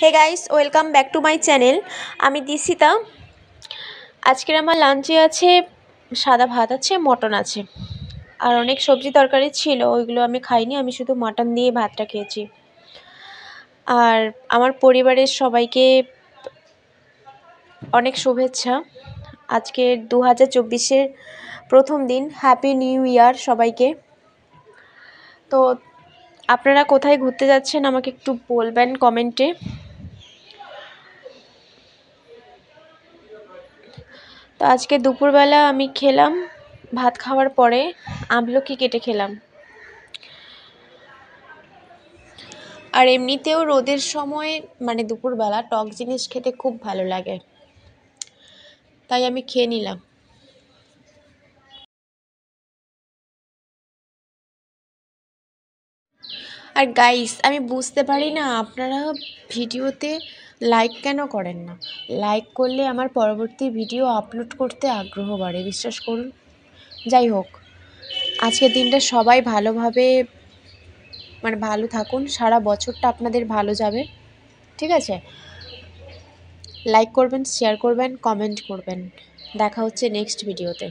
Hey guys, welcome back to my channel. আমি দিশিতা। আজকের আমার লাঞ্চে আছে সাদা ভাত আছে, মটন আছে, আর অনেক সবজি তরকারি ছিল, ওইগুলো আমি খাইনি। আমি শুধু মটন দিয়ে ভাতটা খেয়েছি। আর আমার পরিবারের সবাইকে অনেক শুভেচ্ছা। আজকে 2024-এর প্রথম দিন। হ্যাপি নিউ ইয়ার সবাইকে। তো আপনারা কোথায় ঘুরতে যাচ্ছেন আমাকে একটু বলবেন কমেন্টে। তো আজকে দুপুরবেলা আমি খেলাম, ভাত খাওয়ার পরে আমলকি কেটে খেলাম। আর এমনিতেও রোদের সময় মানে দুপুরবেলা টক জিনিস খেতে খুব ভালো লাগে, তাই আমি খেয়ে নিলাম। আর গাইস, আমি বুঝতে পারি না আপনারা ভিডিওতে লাইক কেন করেন না। লাইক করলে আমার পরবর্তী ভিডিও আপলোড করতে আগ্রহ বাড়ে, বিশ্বাস করুন। যাই হোক, আজকের দিনটা সবাই ভালোভাবে ভালো থাকুন, সারা বছরটা আপনাদের ভালো যাবে, ঠিক আছে? লাইক করবেন, শেয়ার করবেন, কমেন্ট করবেন। দেখা হচ্ছে নেক্সট ভিডিওতে।